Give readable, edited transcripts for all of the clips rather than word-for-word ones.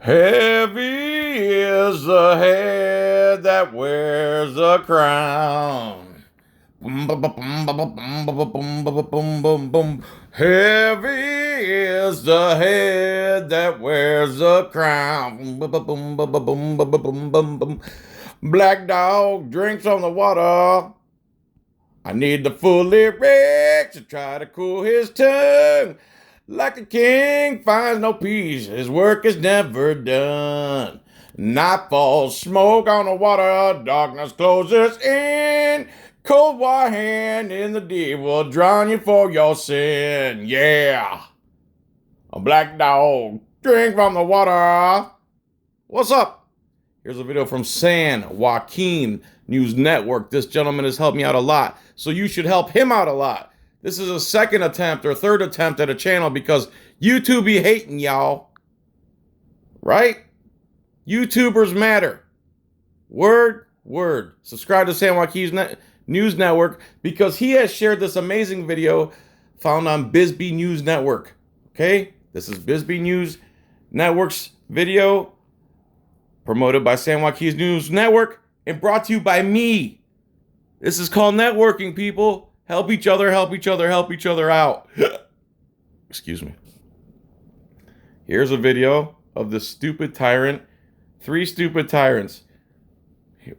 Heavy is the head that wears a crown. Heavy is the head that wears a crown. Black dog drinks on the water. I need the full lyrics to try to cool his tongue. Like a king finds no peace, his work is never done. Night falls, smoke on the water, darkness closes in. Cold war hand in the deep will drown you for your sin. Yeah. A black dog, drink from the water. What's up? Here's a video from San Joaquin News Network. This gentleman has helped me out a lot, so you should help him out a lot. This is a second attempt or third attempt at a channel because YouTube be hating y'all. Right? YouTubers matter. Word. Subscribe to San Joaquin News Network because he has shared this amazing video found on Bisbee News Network. Okay? This is Bisbee News Network's video promoted by San Joaquin News Network and brought to you by me. This is called networking, people. Help each other out. Excuse me. Here's a video of the stupid tyrant. 3 stupid tyrants.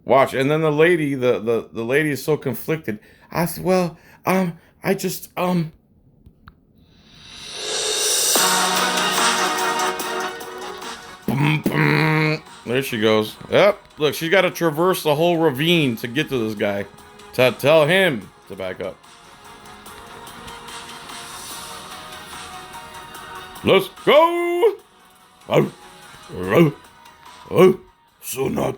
Watch. And then the lady, the lady is so conflicted. I said, well, I just, There she goes. Yep. Look, she's got to traverse the whole ravine to get to this guy. To tell him to back up. Let's go! Sunat.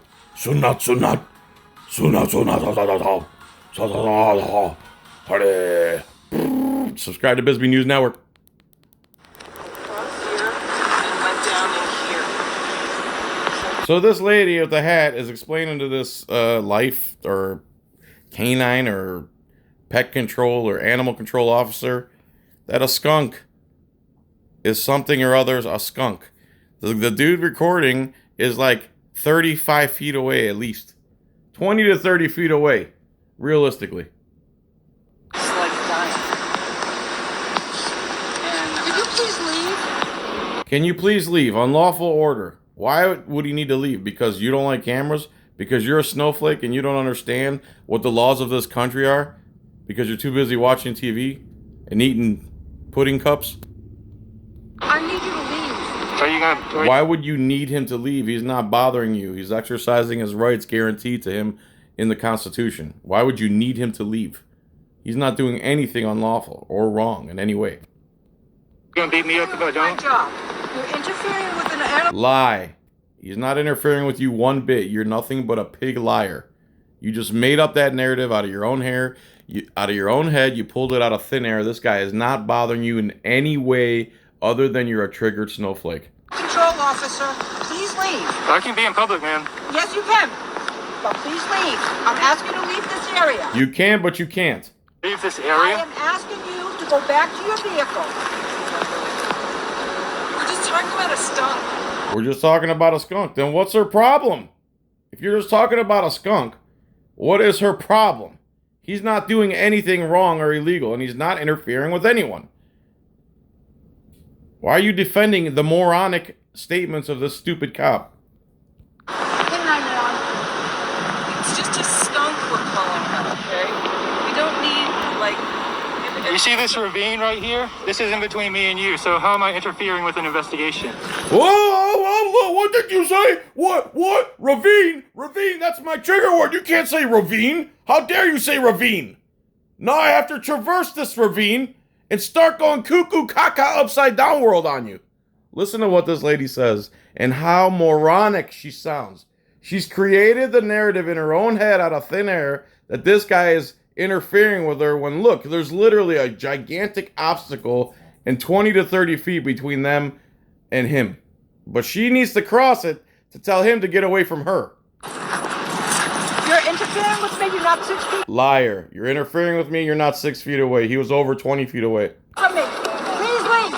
Subscribe to Bisbee News Network. So this lady with the hat is explaining to this life or canine or pet control or animal control officer that a skunk is something or other's a skunk. The dude recording is like 35 feet away at least. 20 to 30 feet away, realistically. It's like dying. And could you please leave? Can you please leave? Unlawful order. Why would he need to leave? Because you don't like cameras? Because you're a snowflake and you don't understand what the laws of this country are? Because you're too busy watching TV and eating pudding cups? I need you to leave. Why would you need him to leave? He's not bothering you. He's exercising his rights guaranteed to him in the Constitution. Why would you need him to leave? He's not doing anything unlawful or wrong in any way. You gonna beat me up if I don't? My job. You're interfering with an animal. Lie. He's not interfering with you one bit. You're nothing but a pig liar. You just made up that narrative out of your own hair, out of your own head. You pulled it out of thin air. This guy is not bothering you in any way other than you're a triggered snowflake. Control officer, please leave. I can be in public, man. Yes, you can. But please leave. I'm asking you to leave this area. You can, but you can't. Leave this I area? am asking you to go back to your vehicle. We're just talking about a skunk. We're just talking about a skunk. Then what's her problem? If you're just talking about a skunk, what is her problem? He's not doing anything wrong or illegal, and he's not interfering with anyone. Why are you defending the moronic statements of this stupid cop? It's just a skunk we're calling her, okay? We don't need, like... You see this ravine right here? This is in between me and you, so how am I interfering with an investigation? Whoa, what did you say? What? Ravine? Ravine, that's my trigger word. You can't say ravine. How dare you say ravine? Now I have to traverse this ravine and start going cuckoo caca upside down world on you. Listen to what this lady says and how moronic she sounds. She's created the narrative in her own head out of thin air that this guy is interfering with her when, look, there's literally a gigantic obstacle and 20 to 30 feet between them and him. But she needs to cross it to tell him to get away from her. You're interfering with me, you're not 6 feet Liar. You're interfering with me, you're not 6 feet away. He was over 20 feet away. from me. Please leave.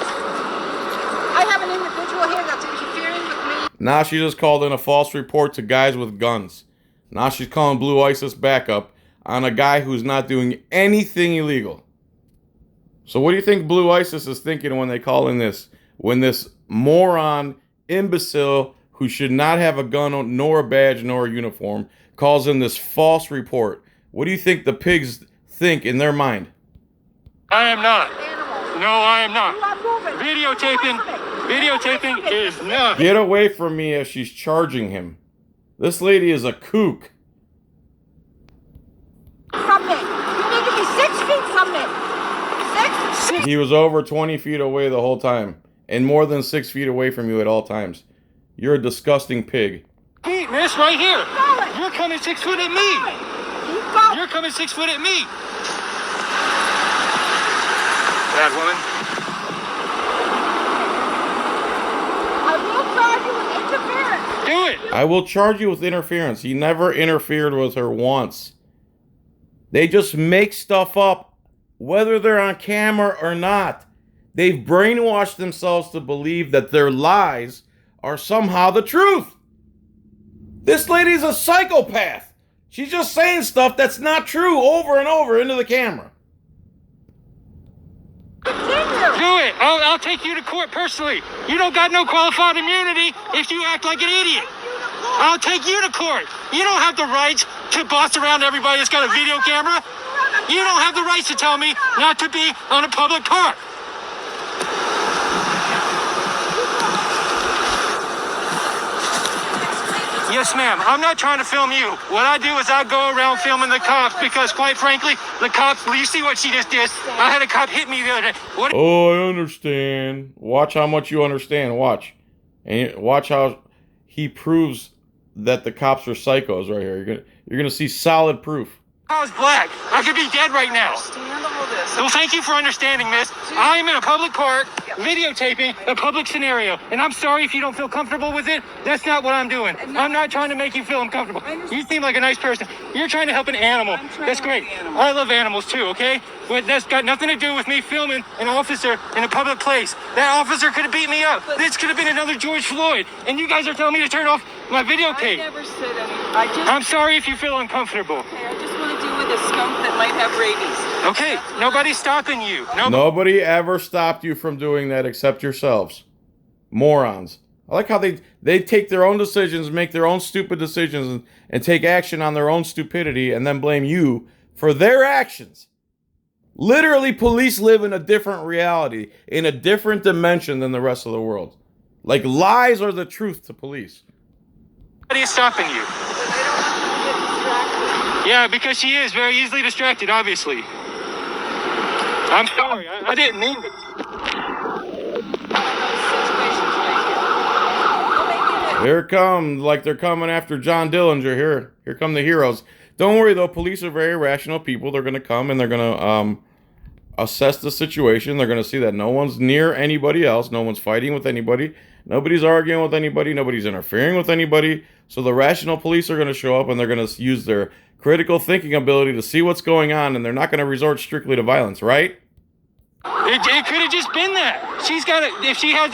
I have an individual here that's interfering with me. Now she just called in a false report to guys with guns. Now she's calling Blue ISIS backup on a guy who's not doing anything illegal. So what do you think Blue ISIS is thinking when they call in this? When this moron, imbecile, who should not have a gun nor a badge nor a uniform, calls in this false report. What do you think the pigs think in their mind? I am not. No, I am not. Videotaping is not. Get away from me as she's charging him. This lady is a kook. Submit. You need to be 6 feet submit. 6? He was over 20 feet away the whole time. And more than 6 feet away from you at all times. You're a disgusting pig. Feet, miss, right here. You're coming 6 foot at me. You're coming 6 foot at me. Bad woman. I will charge you with interference. Do it. I will charge you with interference. He never interfered with her once. They just make stuff up, whether they're on camera or not. They've brainwashed themselves to believe that their lies are somehow the truth. This lady's a psychopath. She's just saying stuff that's not true over and over into the camera. Do it. I'll take you to court personally. You don't got no qualified immunity if you act like an idiot. I'll take you to court. You don't have the rights to boss around everybody that's got a video camera. You don't have the rights to tell me not to be on a public park. Yes, ma'am. I'm not trying to film you. What I do is I go around filming the cops because, quite frankly, the cops, you see what she just did? I had a cop hit me the other day. What? Oh, I understand. Watch how much you understand. Watch. And watch how he proves that the cops are psychos right here. You're gonna see solid proof. I was black. I could be dead right now. Stand all this. Well, thank you for understanding, miss. I am in a public park, videotaping a public scenario. And I'm sorry if you don't feel comfortable with it. That's not what I'm doing. I'm not trying to make you feel uncomfortable. You seem like a nice person. You're trying to help an animal. That's great. I love animals too, okay? But that's got nothing to do with me filming an officer in a public place. That officer could have beat me up. This could have been another George Floyd. And you guys are telling me to turn off my I videotape. never said anything. I'm sorry if you feel uncomfortable. Okay, I just want to deal with a skunk that might have rabies. Okay, nobody's stopping you. Nobody ever stopped you from doing that except yourselves. Morons. I like how they take their own decisions, make their own stupid decisions, and take action on their own stupidity and then blame you for their actions. Literally, police live in a different reality, in a different dimension than the rest of the world. Like, lies are the truth to police. Nobody's stopping you. Yeah, because she is very easily distracted, obviously. I'm sorry, I didn't mean it. Here it comes, like they're coming after John Dillinger. Here come the heroes. Don't worry though, police are very rational people. They're gonna come and they're gonna assess the situation. They're gonna see that no one's near anybody else, no one's fighting with anybody, nobody's arguing with anybody, nobody's interfering with anybody. So the rational police are gonna show up and they're gonna use their critical thinking ability to see what's going on, and they're not gonna resort strictly to violence, right? It could have just been that. She's got if she has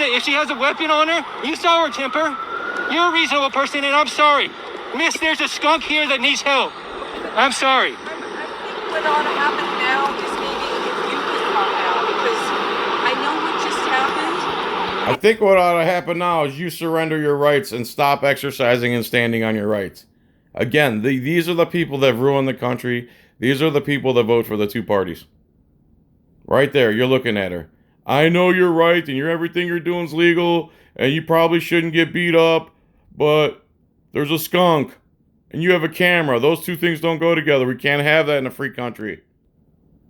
a weapon on her, you saw her temper. You're a reasonable person, and I'm sorry. Miss, there's a skunk here that needs help. I'm sorry. I think what ought to happen now is maybe if you could come out, because I know what just happened. I think what ought to happen now is you surrender your rights and stop exercising and standing on your rights. Again, these are the people that have ruined the country. These are the people that vote for the two parties. Right there, you're looking at her. I know you're right, and everything you're doing is legal, and you probably shouldn't get beat up, but there's a skunk, and you have a camera. Those two things don't go together. We can't have that in a free country.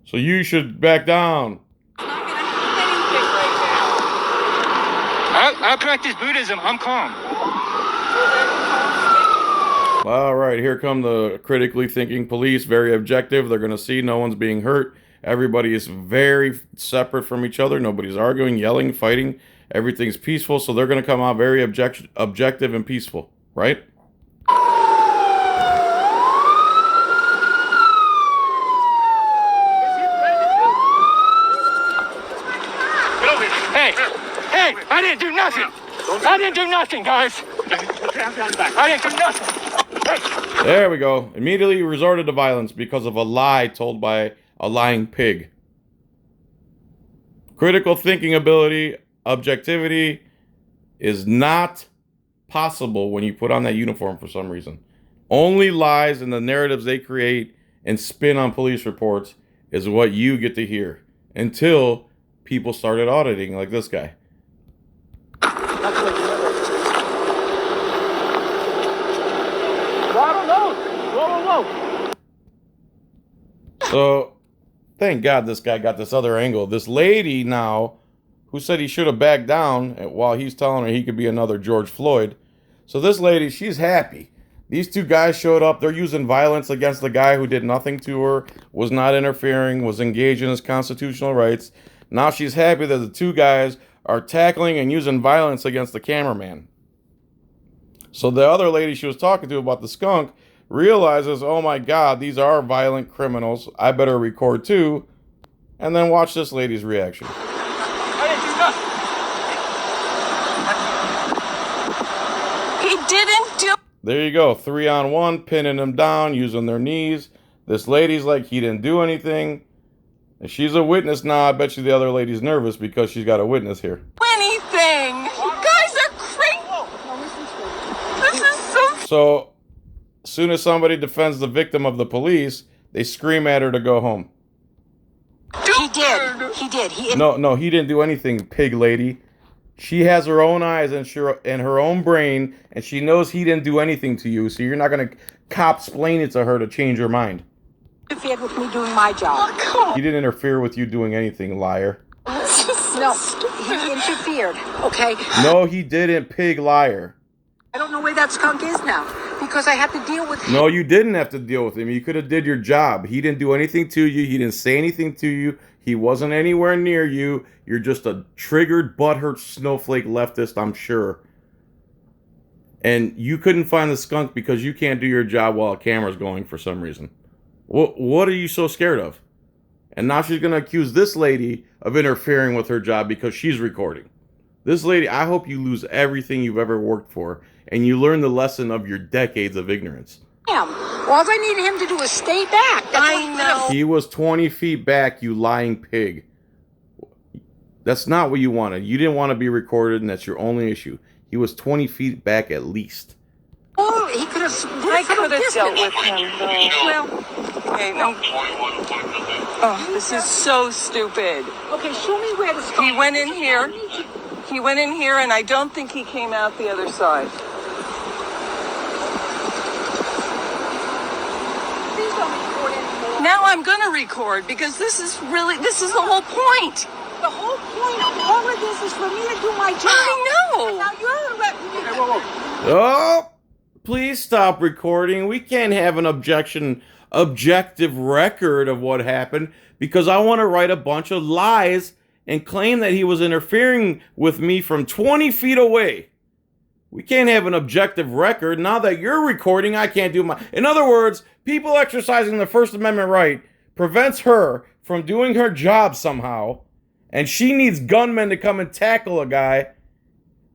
So you should back down. It's not going to happen anything right now. I practice Buddhism. I'm calm. All right, here come the critically thinking police, very objective. They're going to see no one's being hurt. Everybody is very separate from each other. Nobody's arguing, yelling, fighting. Everything's peaceful, so they're going to come out very objective and peaceful, right? Hey, I didn't do nothing. I didn't do nothing, guys. I didn't do nothing. There we go. Immediately resorted to violence because of a lie told by a lying pig. Critical thinking ability, objectivity is not possible when you put on that uniform for some reason. Only lies and the narratives they create and spin on police reports is what you get to hear until people started auditing like this guy. So, thank God this guy got this other angle. This lady now, who said he should have backed down while he's telling her he could be another George Floyd. So this lady, she's happy. These two guys showed up. They're using violence against the guy who did nothing to her, was not interfering, was engaged in his constitutional rights. Now she's happy that the two guys are tackling and using violence against the cameraman. So the other lady she was talking to about the skunk realizes, oh my God, these are violent criminals. I better record too. And then watch this lady's reaction. He didn't do. There you go. 3-on-1, pinning them down, using their knees. This lady's like, he didn't do anything. If she's a witness now, I bet you the other lady's nervous because she's got a witness here. Anything. You guys are crazy. This is So, as soon as somebody defends the victim of the police, they scream at her to go home. He did. He did. No, he didn't do anything, pig lady. She has her own eyes and her own brain, and she knows he didn't do anything to you, so you're not going to cop-splain it to her to change her mind. Interfered with me doing my job. He didn't interfere with you doing anything, liar. No, he interfered, okay? No, he didn't, pig liar. I don't know where that skunk is now because I have to deal with him. No, you didn't have to deal with him. You could have did your job. He didn't do anything to you. He didn't say anything to you. He wasn't anywhere near you. You're just a triggered, butthurt snowflake leftist, I'm sure. And you couldn't find the skunk because you can't do your job while a camera's going for some reason. What are you so scared of? And now she's going to accuse this lady of interfering with her job because she's recording. This lady, I hope you lose everything you've ever worked for and you learn the lesson of your decades of ignorance. All I needed him to do is stay back. I know. He was 20 feet back, you lying pig. That's not what you wanted. You didn't want to be recorded, and that's your only issue. He was 20 feet back at least. Oh, he could have. I could have dealt with him, though. Well, Okay, no. Oh, this is so stupid. okay, show me where the skunk He went in is. here. He went in here, and I don't think he came out the other side. Please don't record anymore. Now I'm gonna record because this is the whole point. The whole point of all of this is for me to do my job. I know. And now you're letting me. Oh, please stop recording. We can't have an objective record of what happened because I want to write a bunch of lies and claim that he was interfering with me from 20 feet away. We can't have an objective record. Now that you're recording, I can't do my... In other words, people exercising the First Amendment right prevents her from doing her job somehow, and she needs gunmen to come and tackle a guy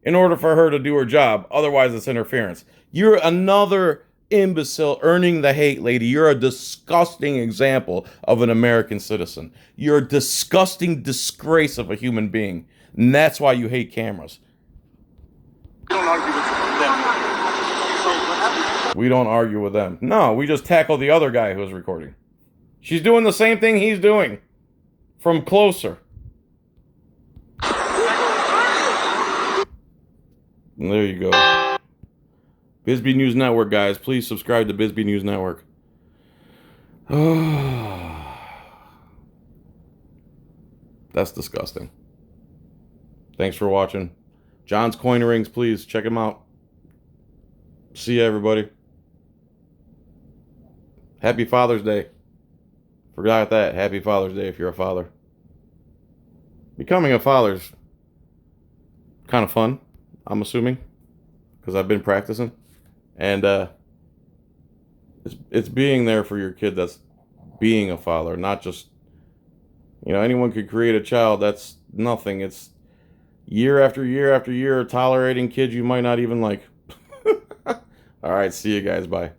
in order for her to do her job. Otherwise, it's interference. You're another imbecile earning the hate, lady. You're a disgusting example of an American citizen. You're a disgusting disgrace of a human being. And that's why you hate cameras. We don't argue with them. No, we just tackle the other guy who's recording. She's doing the same thing he's doing from closer. And there you go. Bisbee News Network, guys. Please subscribe to Bisbee News Network. That's disgusting. Thanks for watching. John's Coin Rings, please check him out. See ya, everybody. Happy Father's Day. Forgot that. Happy Father's Day if you're a father. Becoming a father's kind of fun, I'm assuming, because I've been practicing. And it's being there for your kid that's being a father, not just, anyone could create a child. That's nothing. It's year after year after year tolerating kids you might not even like. All right, see you guys. Bye.